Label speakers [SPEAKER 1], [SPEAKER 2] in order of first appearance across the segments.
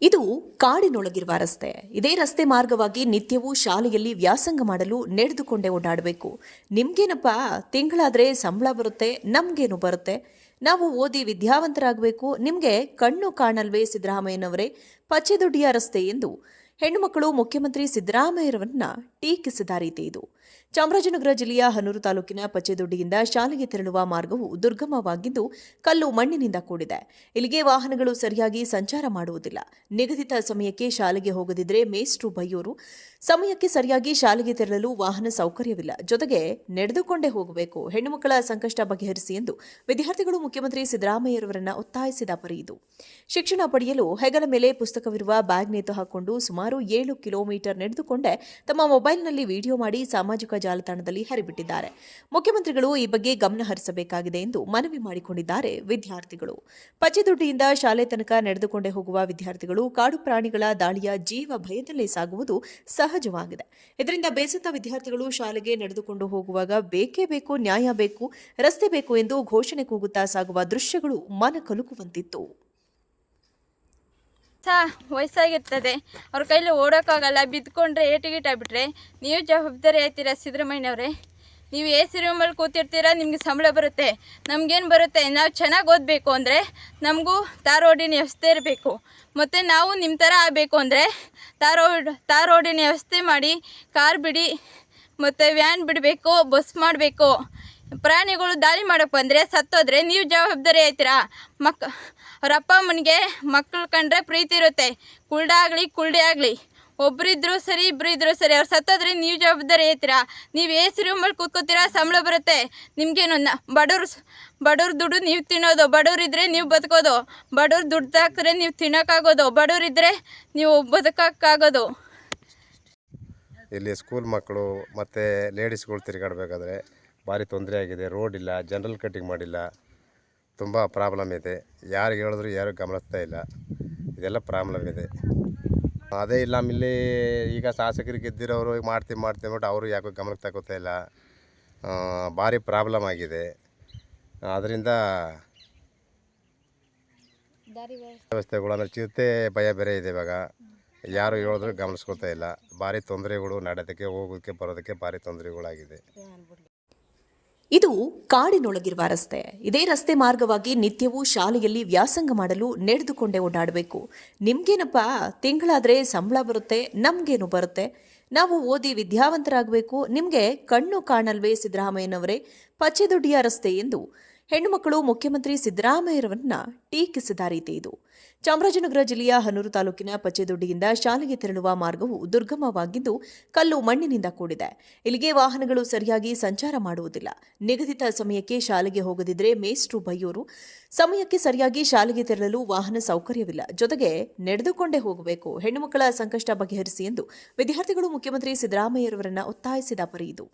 [SPEAKER 1] ಇದು ಕಾಡಿನೊಳಗಿರುವ ರಸ್ತೆ. ಇದೇ ರಸ್ತೆ ಮಾರ್ಗವಾಗಿ ನಿತ್ಯವೂ ಶಾಲೆಯಲ್ಲಿ ವ್ಯಾಸಂಗ ಮಾಡಲು ನಡೆದುಕೊಂಡೇ ಓಡಾಡಬೇಕು. ನಿಮ್ಗೇನಪ್ಪ, ತಿಂಗಳಾದ್ರೆ ಸಂಬಳ ಬರುತ್ತೆ, ನಮ್ಗೇನು ಬರುತ್ತೆ? ನಾವು ಓದಿ ವಿದ್ಯಾವಂತರಾಗಬೇಕು, ನಿಮ್ಗೆ ಕಣ್ಣು ಕಾಣಲ್ವೇ ಸಿದ್ದರಾಮಯ್ಯನವರೇ? ಪಚ್ಚೆದೊಡ್ಡಿಯ ರಸ್ತೆ ಎಂದು ಹೆಣ್ಣುಮಕ್ಕಳು ಮುಖ್ಯಮಂತ್ರಿ ಸಿದ್ದರಾಮಯ್ಯರವರನ್ನ ಟೀಕಿಸಿದ ರೀತಿ ಇದು. ಚಾಮರಾಜನಗರ ಜಿಲ್ಲೆಯ ಹನೂರು ತಾಲೂಕಿನ ಪಚ್ಚೆದೊಡ್ಡಿಯಿಂದ ಶಾಲೆಗೆ ತೆರಳುವ ಮಾರ್ಗವು ದುರ್ಗಮವಾಗಿದ್ದು ಕಲ್ಲು ಮಣ್ಣಿನಿಂದ ಕೂಡಿದೆ. ಇಲ್ಲಿಗೆ ವಾಹನಗಳು ಸರಿಯಾಗಿ ಸಂಚಾರ ಮಾಡುವುದಿಲ್ಲ. ನಿಗದಿತ ಸಮಯಕ್ಕೆ ಶಾಲೆಗೆ ಹೋಗದಿದ್ರೆ ಮೇಷ್ಟ್ರು ಬೈಯೋರು. ಸಮಯಕ್ಕೆ ಸರಿಯಾಗಿ ಶಾಲೆಗೆ ತೆರಳಲು ವಾಹನ ಸೌಕರ್ಯವಿಲ್ಲ. ಜೊತೆಗೆ ನಡೆದುಕೊಂಡೇ ಹೋಗಬೇಕು. ಹೆಣ್ಣುಮಕ್ಕಳ ಸಂಕಷ್ಟ ಬಗೆಹರಿಸಿ ಎಂದು ವಿದ್ಯಾರ್ಥಿಗಳು ಮುಖ್ಯಮಂತ್ರಿ ಸಿದ್ದರಾಮಯ್ಯರವರನ್ನ ಒತ್ತಾಯಿಸಿದ ಪರಿ ಇದು. ಶಿಕ್ಷಣ ಪಡೆಯಲು ಹೆಗಲ ಮೇಲೆ ಪುಸ್ತಕವಿರುವ ಬ್ಯಾಗ್ ನೇತು ಹಾಕಿಕೊಂಡು ಸುಮಾರು 7 ಕಿಲೋಮೀಟರ್ ನಡೆದುಕೊಂಡೇ ತಮ್ಮ ಮೊಬೈಲ್ನಲ್ಲಿ ವಿಡಿಯೋ ಮಾಡಿ ಸಾಮಾಜಿಕ ಜಾಲತಾಣದಲ್ಲಿ ಹರಿಬಿಟ್ಟಿದ್ದಾರೆ. ಮುಖ್ಯಮಂತ್ರಿಗಳು ಈ ಬಗ್ಗೆ ಗಮನ ಹರಿಸಬೇಕಾಗಿದೆ ಎಂದು ಮನವಿ ಮಾಡಿಕೊಂಡಿದ್ದಾರೆ ವಿದ್ಯಾರ್ಥಿಗಳು. ಪಚ್ಚೆದೊಡ್ಡಿಯಿಂದ ಶಾಲೆ ತನಕ ನಡೆದುಕೊಂಡೇ ಹೋಗುವ ವಿದ್ಯಾರ್ಥಿಗಳು ಕಾಡು ಪ್ರಾಣಿಗಳ ದಾಳಿಯ ಜೀವ ಭಯದಲ್ಲೇ ಸಾಗುವುದು ಸಹಜವಾಗಿದೆ. ಇದರಿಂದ ಬೇಸತ್ತ ವಿದ್ಯಾರ್ಥಿಗಳು ಶಾಲೆಗೆ ನಡೆದುಕೊಂಡು ಹೋಗುವಾಗ ಬೇಕೇ ಬೇಕು, ನ್ಯಾಯ ಬೇಕು, ರಸ್ತೆ ಬೇಕು ಎಂದು ಘೋಷಣೆ ಕೂಗುತ್ತಾ ಸಾಗುವ ದೃಶ್ಯಗಳು ಮನ ಕಲುಕುವಂತಿತ್ತು.
[SPEAKER 2] ವಯಸ್ಸಾಗಿರ್ತದೆ, ಅವ್ರ ಕೈಲಿ ಓಡೋಕ್ಕಾಗಲ್ಲ, ಬಿದ್ದುಕೊಂಡ್ರೆ ಏಟಿಗಿಟ್ಟಾಗ್ಬಿಟ್ರೆ ನೀವು ಜವಾಬ್ದಾರಿ ಆಯ್ತೀರಾ ಸಿದ್ದರಾಮಯ್ಯನವರೇ? ನೀವು ಎ ಸಿ ರೂಮಲ್ಲಿ ಕೂತಿರ್ತೀರ, ನಿಮಗೆ ಸಂಬಳ ಬರುತ್ತೆ, ನಮಗೇನು ಬರುತ್ತೆ? ನಾವು ಚೆನ್ನಾಗಿ ಓದಬೇಕು ಅಂದರೆ ನಮಗೂ ರೋಡಿನ ವ್ಯವಸ್ಥೆ ಇರಬೇಕು. ಮತ್ತು ನಾವು ನಿಮ್ಮ ಥರ ಆಗಬೇಕು ಅಂದರೆ ರೋಡಿನ ವ್ಯವಸ್ಥೆ ಮಾಡಿ, ಕಾರ್ ಬಿಡಿ, ಮತ್ತು ವ್ಯಾನ್ ಬಿಡಬೇಕು, ಬಸ್ ಮಾಡಬೇಕು. ಪ್ರಾಣಿಗಳು ದಾಳಿ ಮಾಡೋಕ್ಕೆ ಬಂದರೆ ಸತ್ತೋದ್ರೆ ನೀವು ಜವಾಬ್ದಾರಿ ಆಯ್ತೀರಾ? ಅವ್ರ ಅಪ್ಪ ಅಮ್ಮನಿಗೆ ಮಕ್ಕಳು ಕಂಡ್ರೆ ಪ್ರೀತಿ ಇರುತ್ತೆ, ಕುಳ್ಳಿ ಆಗಲಿ, ಒಬ್ಬರಿದ್ರು ಸರಿ, ಇಬ್ಬರಿದ್ರು ಸರಿ. ಅವ್ರು ಸತ್ತೋದ್ರೆ ನೀವು ಜವಾಬ್ದಾರಿ ಆಯ್ತೀರಾ? ನೀವು ಎ ಸಿ ರೂಮಲ್ಲಿ ಕೂತ್ಕೋತೀರಾ, ಸಂಬಳ ಬರುತ್ತೆ, ನಿಮಗೇನು? ಬಡವ್ರ ದುಡ್ಡು ನೀವು ತಿನ್ನೋದು, ಬಡವರಿದ್ದರೆ ನೀವು ಬದುಕೋದು, ಬಡವ್ರು ದುಡ್ಡು ಹಾಕಿದ್ರೆ ನೀವು ತಿನ್ನೋಕ್ಕಾಗೋದು, ಬಡವರಿದ್ದರೆ ನೀವು ಬದುಕೋಕ್ಕಾಗೋದು.
[SPEAKER 3] ಇಲ್ಲಿ ಸ್ಕೂಲ್ ಮಕ್ಕಳು ಮತ್ತು ಲೇಡೀಸ್ಗಳು ತಿರುಗಾಡಬೇಕಾದ್ರೆ ಭಾರಿ ತೊಂದರೆ ಆಗಿದೆ. ರೋಡ್ ಇಲ್ಲ, ಜನರಲ್ ಕಟ್ಟಿಂಗ್ ಮಾಡಿಲ್ಲ, ತುಂಬ ಪ್ರಾಬ್ಲಮ್ ಇದೆ. ಯಾರಿಗೆ ಹೇಳಿದ್ರು ಯಾರು ಗಮನಿಸ್ತಾ ಇಲ್ಲ. ಇದೆಲ್ಲ ಪ್ರಾಬ್ಲಮ್ ಇದೆ. ಅದೇ ಇಲ್ಲ, ನಮ್ಮಲ್ಲಿ ಈಗ ಶಾಸಕರಿಗೆ ಗೆದ್ದಿರೋರು ಮಾಡ್ತೀವಿ ಅಂದ್ಬಿಟ್ಟು ಅವರು ಯಾಕೋ ಗಮನಕ್ಕೆ ತಗೋತಾ ಇಲ್ಲ. ಭಾರಿ ಪ್ರಾಬ್ಲಮ್ ಆಗಿದೆ. ಅದರಿಂದ ವ್ಯವಸ್ಥೆಗಳು ಅಂದರೆ ಚಿರತೆ ಭಯ ಬೇರೆ ಇದೆ. ಇವಾಗ ಯಾರು ಹೇಳಿದ್ರು ಗಮನಿಸ್ಕೊತಾ ಇಲ್ಲ. ಭಾರಿ ತೊಂದರೆಗಳು, ನಡೆಯೋದಕ್ಕೆ ಹೋಗೋದಕ್ಕೆ ಬರೋದಕ್ಕೆ ಭಾರಿ ತೊಂದರೆಗಳಾಗಿದೆ.
[SPEAKER 1] ಇದು ಕಾಡಿನೊಳಗಿರುವ ರಸ್ತೆ. ಇದೇ ರಸ್ತೆ ಮಾರ್ಗವಾಗಿ ನಿತ್ಯವೂ ಶಾಲೆಯಲ್ಲಿ ವ್ಯಾಸಂಗ ಮಾಡಲು ನಡೆದುಕೊಂಡೇ ಓಡಾಡಬೇಕು. ನಿಮ್ಗೇನಪ್ಪ, ತಿಂಗಳಾದ್ರೆ ಸಂಬಳ ಬರುತ್ತೆ, ನಮ್ಗೇನು ಬರುತ್ತೆ? ನಾವು ಓದಿ ವಿದ್ಯಾವಂತರಾಗಬೇಕು, ನಿಮ್ಗೆ ಕಣ್ಣು ಕಾಣಲ್ವೇ ಸಿದ್ದರಾಮಯ್ಯನವರೇ? ಪಚ್ಚೆದೊಡ್ಡಿಯ ರಸ್ತೆ ಎಂದು ಹೆಣ್ಣುಮಕ್ಕಳು ಮುಖ್ಯಮಂತ್ರಿ ಸಿದ್ದರಾಮಯ್ಯರವರನ್ನ ಟೀಕಿಸಿದ ರೀತಿ ಇದು. ಚಾಮರಾಜನಗರ ಜಿಲ್ಲೆಯ ಹನೂರು ತಾಲೂಕಿನ ಪಚ್ಚೆದೊಡ್ಡಿಯಿಂದ ಶಾಲೆಗೆ ತೆರಳುವ ಮಾರ್ಗವು ದುರ್ಗಮವಾಗಿದ್ದು ಕಲ್ಲು ಮಣ್ಣಿನಿಂದ ಕೂಡಿದೆ. ಇಲ್ಲಿಗೆ ವಾಹನಗಳು ಸರಿಯಾಗಿ ಸಂಚಾರ ಮಾಡುವುದಿಲ್ಲ. ನಿಗದಿತ ಸಮಯಕ್ಕೆ ಶಾಲೆಗೆ ಹೋಗದಿದ್ರೆ ಮೇಷ್ಟ್ರು ಬೈಯೋರು. ಸಮಯಕ್ಕೆ ಸರಿಯಾಗಿ ಶಾಲೆಗೆ ತೆರಳಲು ವಾಹನ ಸೌಕರ್ಯವಿಲ್ಲ. ಜೊತೆಗೆ ನಡೆದುಕೊಂಡೇ ಹೋಗಬೇಕು. ಹೆಣ್ಣುಮಕ್ಕಳ ಸಂಕಷ್ಟ ಬಗೆಹರಿಸಿ ಎಂದು ವಿದ್ಯಾರ್ಥಿಗಳು ಮುಖ್ಯಮಂತ್ರಿ ಸಿದ್ದರಾಮಯ್ಯರವರನ್ನ ಒತ್ತಾಯಿಸಿದ ಪರಿ ಇದು.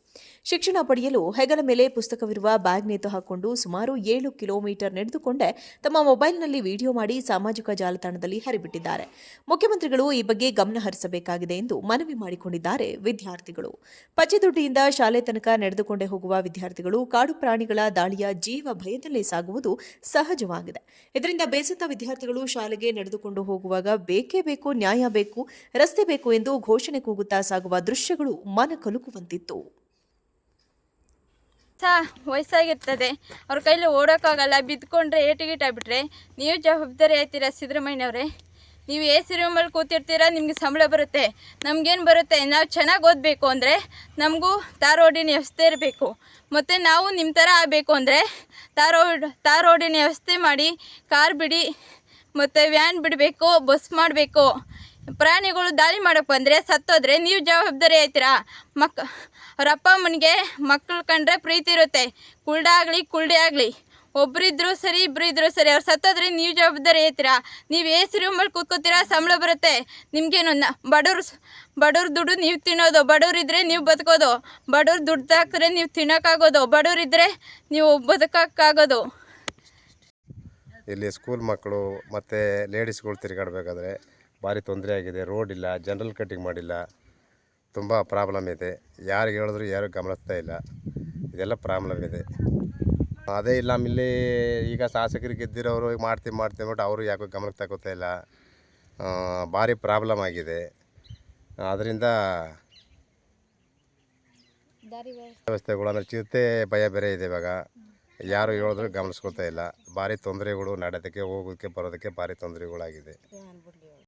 [SPEAKER 1] ಶಿಕ್ಷಣ ಪಡೆಯಲು ಹೆಗಲ ಮೇಲೆ ಪುಸ್ತಕವಿರುವ ಬ್ಯಾಗ್ ನೇತು ಹಾಕಿಕೊಂಡು ಸುಮಾರು 7 ಕಿಲೋಮೀಟರ್ ನಡೆದುಕೊಂಡೇ ತಮ್ಮ ಮೊಬೈಲ್ನಲ್ಲಿ ವಿಡಿಯೋ ಮಾಡಿ ಸಾಮಾಜಿಕ ಜಾಲತಾಣದಲ್ಲಿ ಹರಿಬಿಟ್ಟಿದ್ದಾರೆ. ಮುಖ್ಯಮಂತ್ರಿಗಳು ಈ ಬಗ್ಗೆ ಗಮನ ಹರಿಸಬೇಕಾಗಿದೆ ಎಂದು ಮನವಿ ಮಾಡಿಕೊಂಡಿದ್ದಾರೆ ವಿದ್ಯಾರ್ಥಿಗಳು. ಪಚ್ಚೆದೊಡ್ಡಿಯಿಂದ ಶಾಲೆ ತನಕ ನಡೆದುಕೊಂಡೇ ಹೋಗುವ ವಿದ್ಯಾರ್ಥಿಗಳು ಕಾಡು ಪ್ರಾಣಿಗಳ ದಾಳಿಯ ಜೀವ ಭಯದಲ್ಲೇ ಸಾಗುವುದು ಸಹಜವಾಗಿದೆ. ಇದರಿಂದ ಬೇಸತ್ತ ವಿದ್ಯಾರ್ಥಿಗಳು ಶಾಲೆಗೆ ನಡೆದುಕೊಂಡು ಹೋಗುವಾಗ ಬೇಕೇ ಬೇಕು, ನ್ಯಾಯ ಬೇಕು, ರಸ್ತೆ ಬೇಕು ಎಂದು ಘೋಷಣೆ ಕೂಗುತ್ತಾ ಸಾಗುವ ದೃಶ್ಯಗಳು ಮನ ಕಲುಕುವಂತಿತ್ತು.
[SPEAKER 2] ವಯಸ್ಸಾಗಿರ್ತದೆ, ಅವ್ರ ಕೈಲಿ ಓಡೋಕ್ಕಾಗಲ್ಲ, ಬಿದ್ದುಕೊಂಡ್ರೆ ಏಟಿಗಿಟ್ಟಾಗ್ಬಿಟ್ರೆ ನೀವು ಜವಾಬ್ದಾರಿ ಆಯ್ತೀರಾ ಸಿದ್ದರಾಮಯ್ಯನವರೇ? ನೀವು ಎ ಸಿ ರೂಮಲ್ಲಿ ಕೂತಿರ್ತೀರ, ನಿಮಗೆ ಸಂಬಳ ಬರುತ್ತೆ, ನಮಗೇನು ಬರುತ್ತೆ? ನಾವು ಚೆನ್ನಾಗಿ ಓದಬೇಕು ಅಂದರೆ ನಮಗೂ ರೋಡಿನ ವ್ಯವಸ್ಥೆ ಇರಬೇಕು. ಮತ್ತು ನಾವು ನಿಮ್ಮ ಥರ ಆಗಬೇಕು ಅಂದರೆ ರೋಡಿನ ವ್ಯವಸ್ಥೆ ಮಾಡಿ, ಕಾರ್ ಬಿಡಿ, ಮತ್ತು ವ್ಯಾನ್ ಬಿಡಬೇಕು, ಬಸ್ ಮಾಡಬೇಕು. ಪ್ರಾಣಿಗಳು ದಾಳಿ ಮಾಡೋಕ್ಕೆ ಬಂದರೆ ಸತ್ತೋದ್ರೆ ನೀವು ಜವಾಬ್ದಾರಿ ಆಯ್ತೀರಾ? ಅವ್ರ ಅಪ್ಪ ಅಮ್ಮನಿಗೆ ಮಕ್ಕಳು ಕಂಡ್ರೆ ಪ್ರೀತಿ ಇರುತ್ತೆ, ಕುಳ್ಳಿ ಆಗಲಿ, ಒಬ್ಬರಿದ್ರು ಸರಿ, ಇಬ್ಬರಿದ್ರು ಸರಿ. ಅವ್ರು ಸತ್ತೋದ್ರೆ ನೀವು ಜವಾಬ್ದಾರಿ ಆಯ್ತೀರಾ? ನೀವು ಎ ಸಿ ರೂಮಲ್ಲಿ ಕೂತ್ಕೋತೀರಾ, ಸಂಬಳ ಬರುತ್ತೆ, ನಿಮಗೇನು? ಬಡವ್ರ ದುಡ್ಡು ನೀವು ತಿನ್ನೋದು, ಬಡವರಿದ್ದರೆ ನೀವು ಬದುಕೋದು, ಬಡವ್ರು ದುಡ್ಡು ಹಾಕಿದ್ರೆ ನೀವು ತಿನ್ನೋಕ್ಕಾಗೋದು, ಬಡವರಿದ್ದರೆ ನೀವು ಬದುಕೋಕ್ಕಾಗೋದು.
[SPEAKER 3] ಇಲ್ಲಿ ಸ್ಕೂಲ್ ಮಕ್ಕಳು ಮತ್ತು ಲೇಡೀಸ್ಗಳು ತಿರುಗಾಡಬೇಕಾದ್ರೆ ಭಾರಿ ತೊಂದರೆ ಆಗಿದೆ. ರೋಡ್ ಇಲ್ಲ, ಜನರಲ್ ಕಟ್ಟಿಂಗ್ ಮಾಡಿಲ್ಲ, ತುಂಬ ಪ್ರಾಬ್ಲಮ್ ಇದೆ. ಯಾರಿಗೆ ಹೇಳಿದ್ರು ಯಾರು ಗಮನಿಸ್ತಾ ಇಲ್ಲ. ಇದೆಲ್ಲ ಪ್ರಾಬ್ಲಮ್ ಇದೆ. ಅದೇ ಇಲ್ಲ, ನಮ್ಮಲ್ಲಿ ಈಗ ಶಾಸಕರಿಗೆ ಗೆದ್ದಿರೋರು ಮಾಡ್ತೀವಿ ಅಂದ್ಬಿಟ್ಟು ಅವರು ಯಾಕೋ ಗಮನಕ್ಕೆ ತಗೋತಾ ಇಲ್ಲ. ಭಾರಿ ಪ್ರಾಬ್ಲಮ್ ಆಗಿದೆ. ಅದರಿಂದ ವ್ಯವಸ್ಥೆಗಳು ಅಂದರೆ ಚಿರತೆ ಭಯ ಬೇರೆ ಇದೆ ಇವಾಗ. ಯಾರು ಹೇಳಿದ್ರು ಗಮನಿಸ್ಕೊಳ್ತಾ ಇಲ್ಲ. ಭಾರಿ ತೊಂದರೆಗಳು, ನಡೆಯೋದಕ್ಕೆ ಹೋಗೋದಕ್ಕೆ ಬರೋದಕ್ಕೆ ಭಾರಿ ತೊಂದರೆಗಳಾಗಿದೆ.